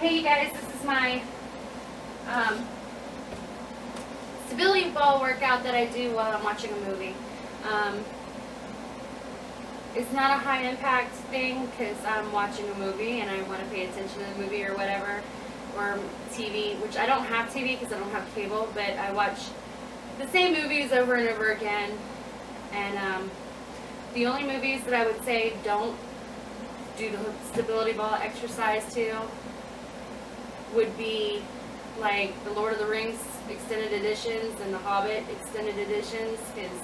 Hey you guys, this is my stability ball workout that I do while I'm watching a movie. It's not a high impact thing because I'm watching a movie and I want to pay attention to the movie or whatever, or TV, which I don't have TV because I don't have cable, but I watch the same movies over and over again. And the only movies that I would say don't do the stability ball exercise to would be like the Lord of the Rings extended editions and the Hobbit extended editions, because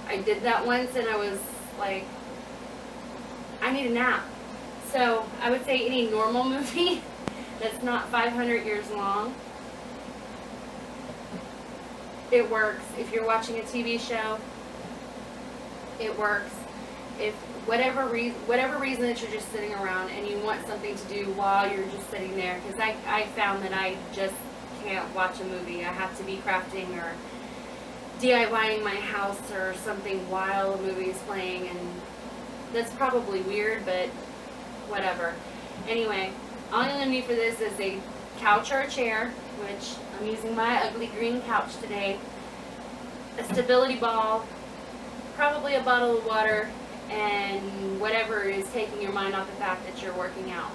I did that once and I was like, I need a nap. So I would say any normal movie that's not 500 years long, it works. If you're watching a TV show, it works. If whatever reason that you're just sitting around and you want something to do while you're just sitting there, because I found that I just can't watch a movie. I have to be crafting or DIYing my house or something while a movie is playing, and that's probably weird, but whatever. Anyway, all you're going to need for this is a couch or a chair, which I'm using my ugly green couch today, a stability ball, probably a bottle of water, and whatever is taking your mind off the fact that you're working out,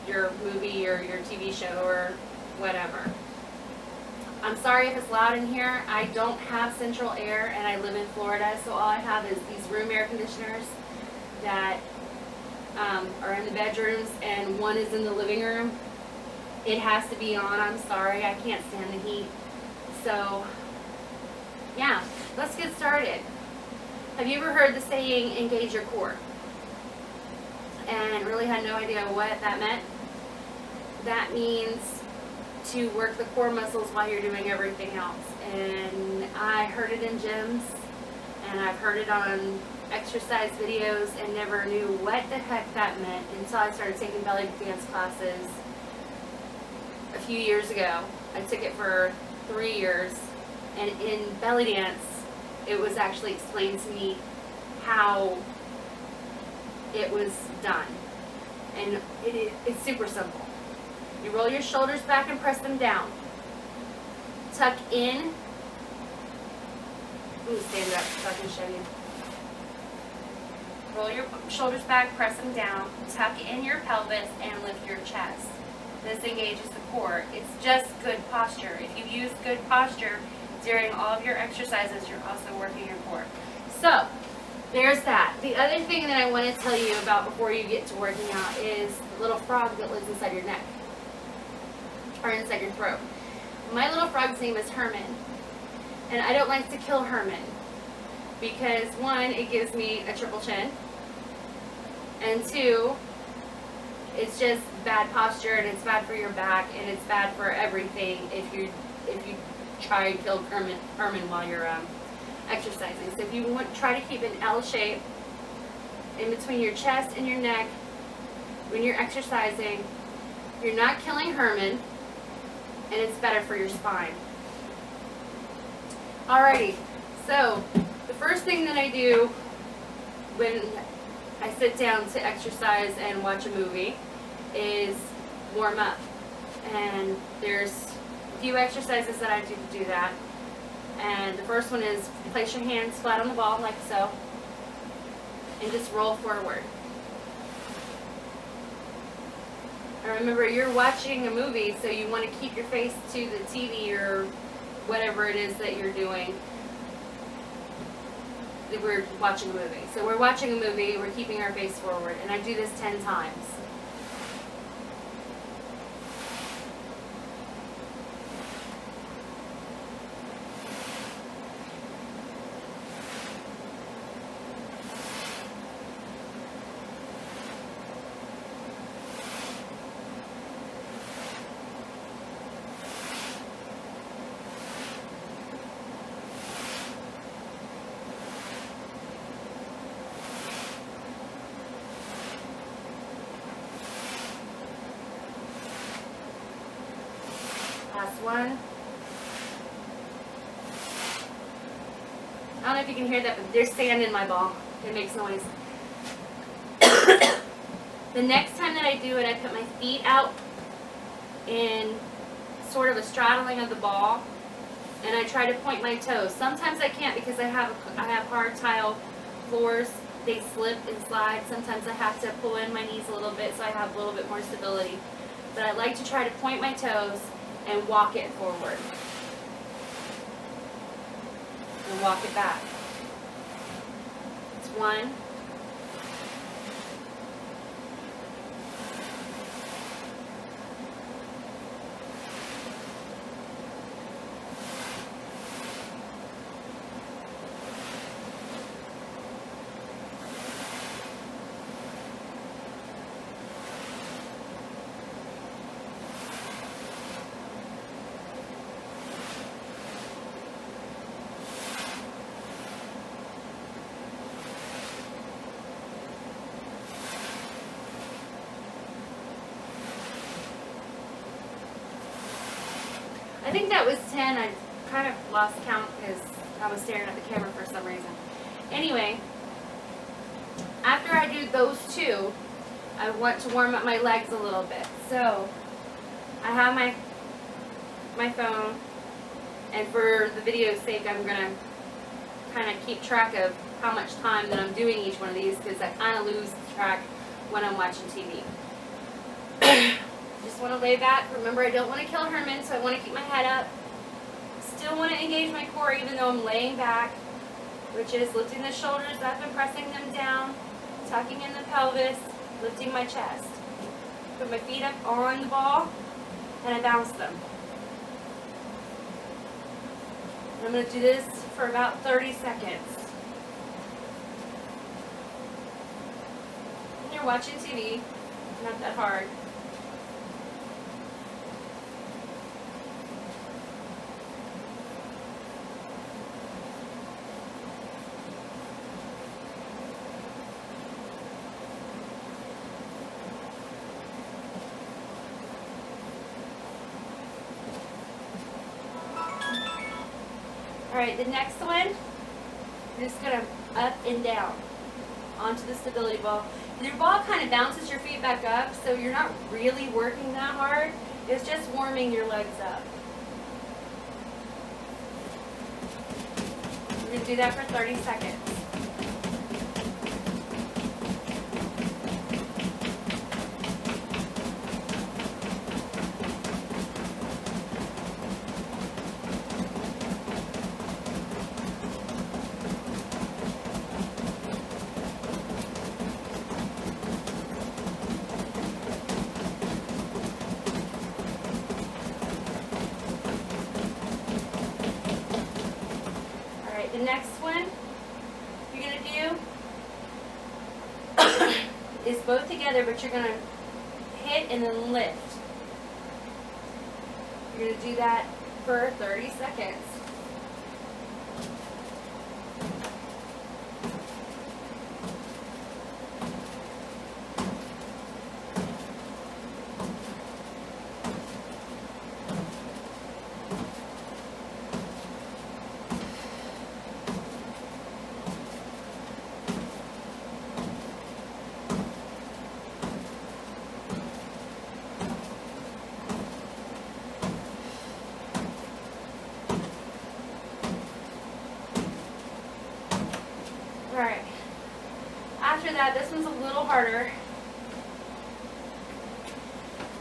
your movie or your TV show or whatever. I'm sorry if it's loud in here. I don't have central air and I live in Florida, so all I have is these room air conditioners that are in the bedrooms, and one is in the living room. It has to be on. I'm sorry, I can't stand the heat. So yeah, let's get started. Have you ever heard the saying, engage your core? And really had no idea what that meant. That means to work the core muscles while you're doing everything else. And I heard it in gyms, and I've heard it on exercise videos, and never knew what the heck that meant until I started taking belly dance classes a few years ago. I took it for 3 years, and in belly dance, it was actually explained to me how it was done. And it's super simple. You roll your shoulders back and press them down. Tuck in. Ooh, stand up so I can show you. Roll your shoulders back, press them down. Tuck in your pelvis and lift your chest. This engages the core. It's just good posture. If you use good posture during all of your exercises, you're also working your core. So, there's that. The other thing that I want to tell you about before you get to working out is the little frog that lives inside your neck, or inside your throat. My little frog's name is Herman, and I don't like to kill Herman because, one, it gives me a triple chin, and two, it's just bad posture, and it's bad for your back, and it's bad for everything if you try and kill Herman while you're exercising. So if you want, try to keep an L shape in between your chest and your neck when you're exercising. You're not killing Herman, and it's better for your spine. Alrighty, so the first thing that I do when I sit down to exercise and watch a movie is warm up. And there's a few exercises that I do to do that. And the first one is place your hands flat on the ball like so, and just roll forward. And remember, you're watching a movie, so you want to keep your face to the TV or whatever it is that you're doing. We're watching a movie. So we're watching a movie, we're keeping our face forward, and I do this 10 times. Last one. I don't know if you can hear that, but there's sand in my ball. It makes noise. The next time that I do it, I put my feet out in sort of a straddling of the ball, and I try to point my toes. Sometimes I can't because I have hard tile floors. They slip and slide. Sometimes I have to pull in my knees a little bit so I have a little bit more stability. But I like to try to point my toes and walk it forward. And walk it back. It's 1. I think that was 10. I kind of lost count because I was staring at the camera for some reason. Anyway, after I do those 2, I want to warm up my legs a little bit. So I have my phone, and for the video's sake, I'm going to kind of keep track of how much time that I'm doing each one of these, because I kind of lose track when I'm watching TV. Just want to lay back. Remember, I don't want to kill Herman, so I want to keep my head up. Still want to engage my core even though I'm laying back, which is lifting the shoulders up and pressing them down, tucking in the pelvis, lifting my chest. Put my feet up on the ball, and I bounce them. And I'm going to do this for about 30 seconds. When you're watching TV, not that hard. Alright, the next one, you're just going to up and down onto the stability ball. Your ball kind of bounces your feet back up, so you're not really working that hard. It's just warming your legs up. We're going to do that for 30 seconds. The next one you're going to do is both together, but you're going to hit and then lift. You're going to do that for 30 seconds. Alright, after that, this one's a little harder.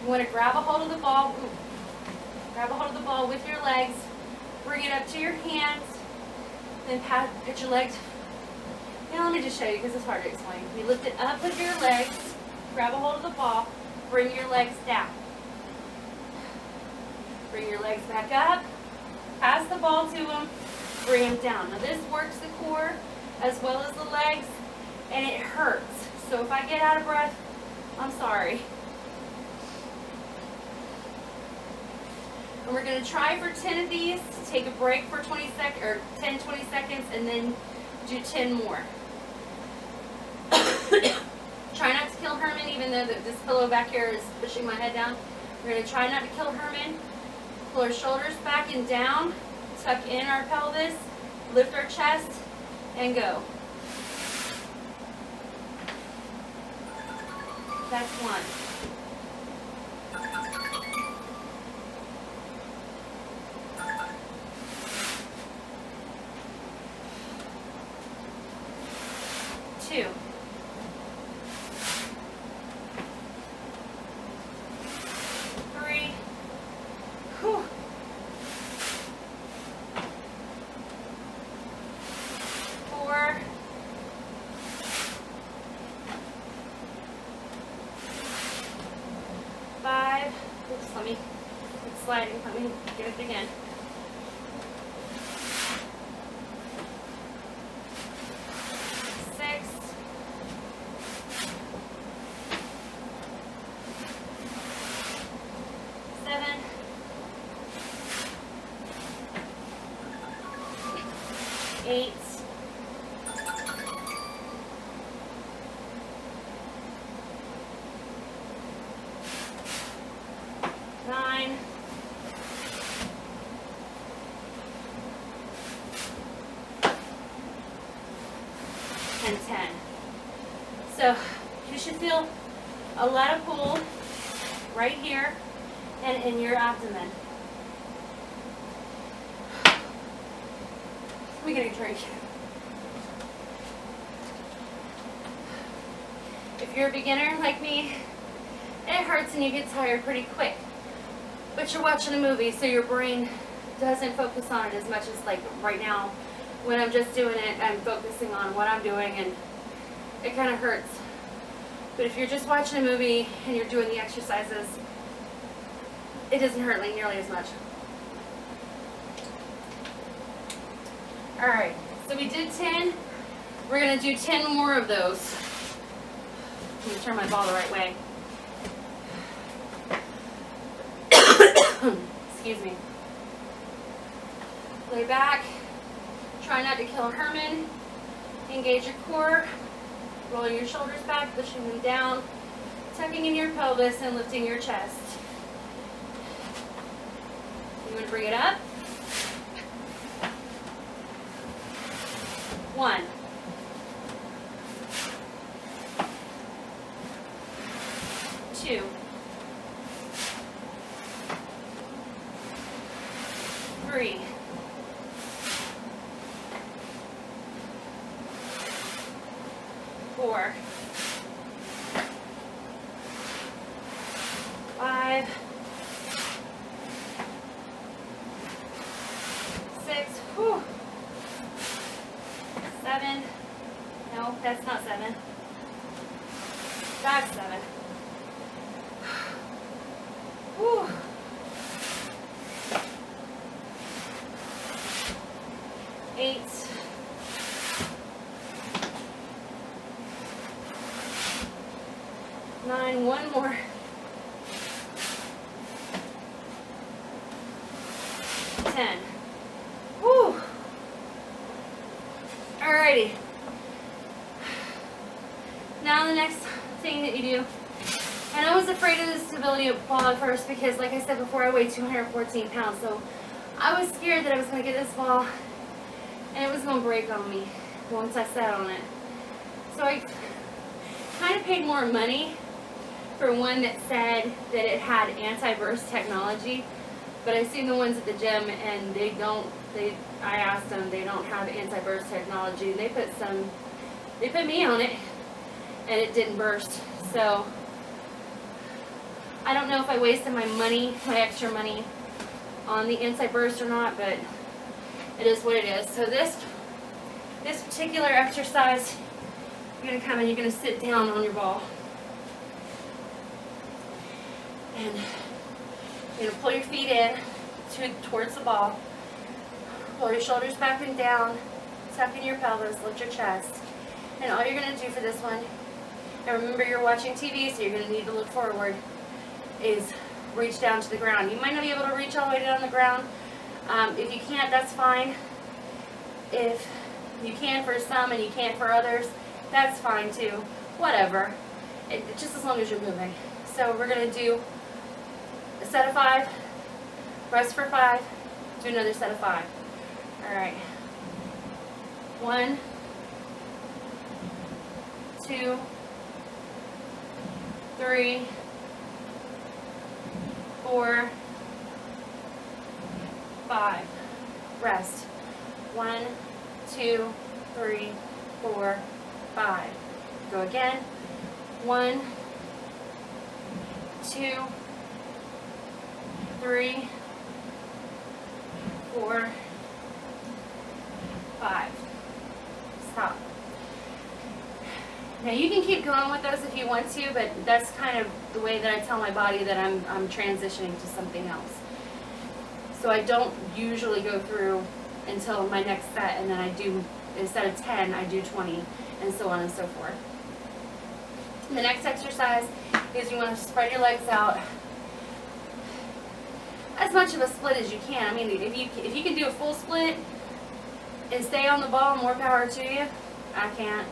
You want to grab a hold of the ball, grab a hold of the ball with your legs, bring it up to your hands, then put your legs. Now let me just show you because it's hard to explain. You lift it up with your legs, grab a hold of the ball, bring your legs down. Bring your legs back up, pass the ball to them, bring them down. Now this works the core as well as the legs, and it hurts. So if I get out of breath, I'm sorry. And we're going to try for 10 of these, take a break for 20 seconds, and then do 10 more. Try not to kill Herman, even though this pillow back here is pushing my head down. We're going to try not to kill Herman. Pull our shoulders back and down, tuck in our pelvis, lift our chest, and go. That's 1. 2. 3. Whew. 4. 5. Oops, let me, it's sliding. Let me get it again. 6. 7. 8. 9. 10. So you should feel a lot of pull right here and in your abdomen. Let me get a drink. If you're a beginner like me, it hurts and you get tired pretty quick. But you're watching a movie, so your brain doesn't focus on it as much as like right now. When I'm just doing it, I'm focusing on what I'm doing and it kind of hurts. But if you're just watching a movie and you're doing the exercises, it doesn't hurt like nearly as much. Alright, so we did 10. We're going to do 10 more of those. Let me turn my ball the right way. Excuse me. Lay back. Try not to kill a Herman. Engage your core. Rolling your shoulders back, pushing them down. Tucking in your pelvis and lifting your chest. You want to bring it up. 1. 2. 3. 4. 5. 6. Whew. 7. No, that's not 7. That's 7. Whew. 8. 9. One more. 10. Whew. Alrighty. Now the next thing that you do, and I was afraid of the stability ball at first because, like I said before, I weighed 214 pounds, so I was scared that I was going to get this ball and it was going to break on me once I sat on it. So I kind of paid more money for one that said that it had anti-burst technology, but I've seen the ones at the gym and they don't. I asked them, they don't have anti-burst technology. They put me on it and it didn't burst. So I don't know if I wasted my money, my extra money on the anti-burst or not, but it is what it is. So this particular exercise, you're going to come and you're going to sit down on your ball. And you're going to pull your feet in towards the ball. Pull your shoulders back and down. Tuck in your pelvis. Lift your chest. And all you're going to do for this one, and remember you're watching TV, so you're going to need to look forward, is reach down to the ground. You might not be able to reach all the way down the ground. If you can't, that's fine. If you can for some and you can't for others, that's fine too. Whatever. Just as long as you're moving. So we're going to do a set of 5, rest for 5, do another set of 5. Alright. 1, 2, 3, 4, 5. Rest. 1, 2, 3, 4, 5. Go again. 1, 2, 3, 4, 5. Stop. Now you can keep going with those if you want to, but that's kind of the way that I tell my body that I'm transitioning to something else. So I don't usually go through until my next set, and then I do, instead of 10, I do 20, and so on and so forth. The next exercise is you want to spread your legs out as much of a split as you can. I mean, if you can do a full split and stay on the ball, more power to you. I can't.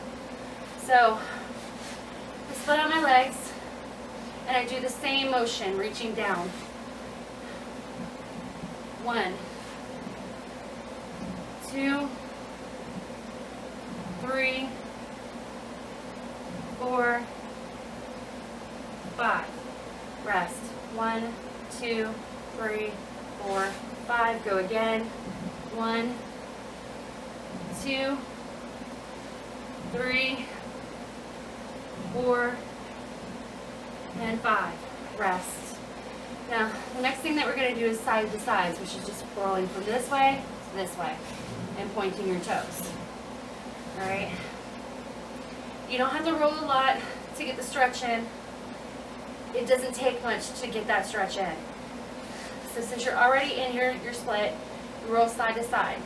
So I split out my legs, and I do the same motion, reaching down. 1, 2, 3, 4, 5. Rest. 1, 2, 3, 4, 5. Go again. 1, 2, 3, 4, and 5. Rest. Now, the next thing that we're going to do is side to sides, which is just rolling from this way to this way and pointing your toes. Alright? You don't have to roll a lot to get the stretch in. It doesn't take much to get that stretch in. So since you're already in your split, you roll side to side.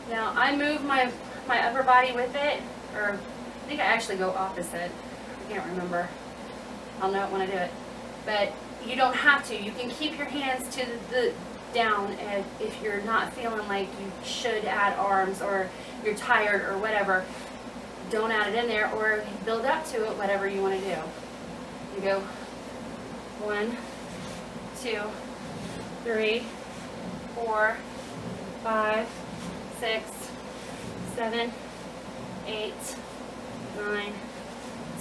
Now, I move my upper body with it, or I think I actually go opposite. I can't remember. I'll know it when I do it. But you don't have to. You can keep your hands to the down, and if you're not feeling like you should add arms, or you're tired or whatever, don't add it in there, or build up to it, whatever you want to do. You go 1, 2, 3, 4, 5, 6, 7, 8, 9,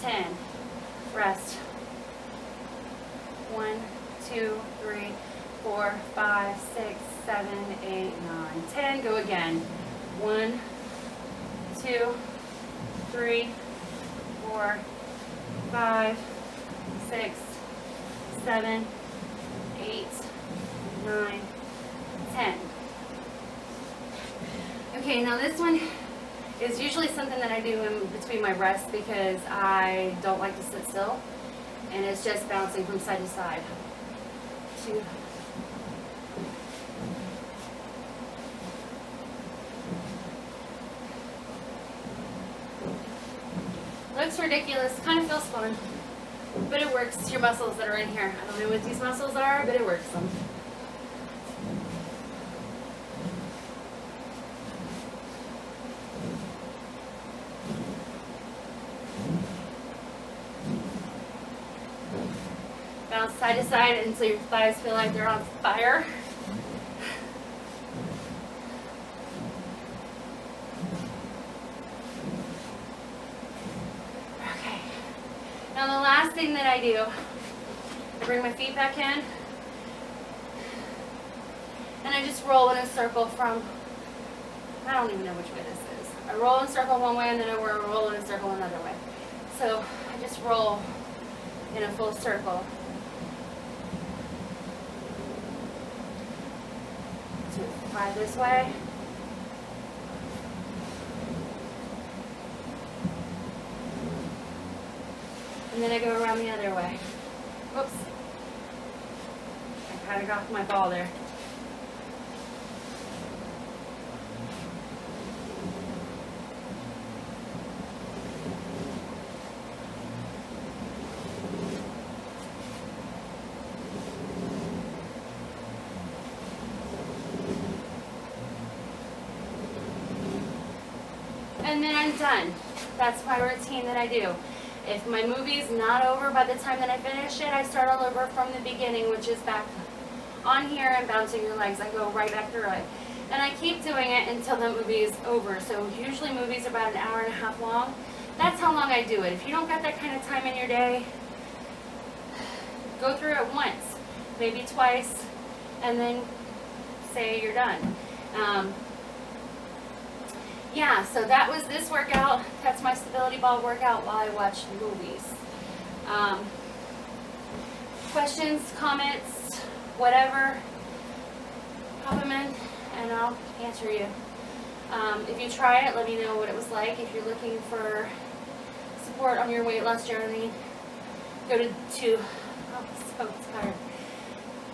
10. Rest. 1, 2, 3, 4, 5, 6, 7, 8, 9, 10. Go again. 1, 2, 3, 4, 5, 6, 7, 8, 9, 10. Okay, now this one is usually something that I do in between my rests because I don't like to sit still, and it's just bouncing from side to side. 2. Looks ridiculous, kind of feels fun, but it works your muscles that are in here. I don't know what these muscles are, but it works them. Bounce side to side until your thighs feel like they're on fire. Okay. Now the last thing that I do, I bring my feet back in, and I just roll in a circle from, I don't even know which way this is. I roll in a circle one way, and then I roll in a circle another way. So I just roll in a full circle. 5 this way. And then I go around the other way. Whoops. I kind of got off my ball there. And then I'm done. That's my routine that I do. If my movie's not over by the time that I finish it, I start all over from the beginning, which is back on here and bouncing your legs. I go right back through it. And I keep doing it until the movie is over. So usually movies are about an hour and a half long. That's how long I do it. If you don't got that kind of time in your day, go through it once, maybe twice, and then say you're done. Yeah, so that was this workout. That's my stability ball workout while I watch movies. Questions, comments, whatever, pop them in and I'll answer you. If you try it, let me know what it was like. If you're looking for support on your weight loss journey, go to oh, I'm so tired.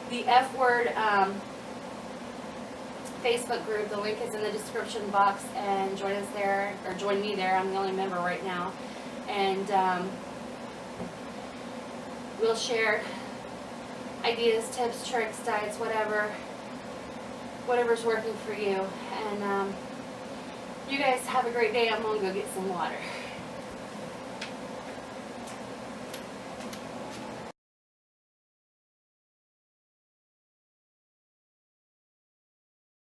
The F Word Facebook group. The link is in the description box, and join us there, or join me there. I'm the only member right now, and we'll share ideas, tips, tricks, diets, whatever's working for you. And you guys have a great day. I'm gonna go get some water.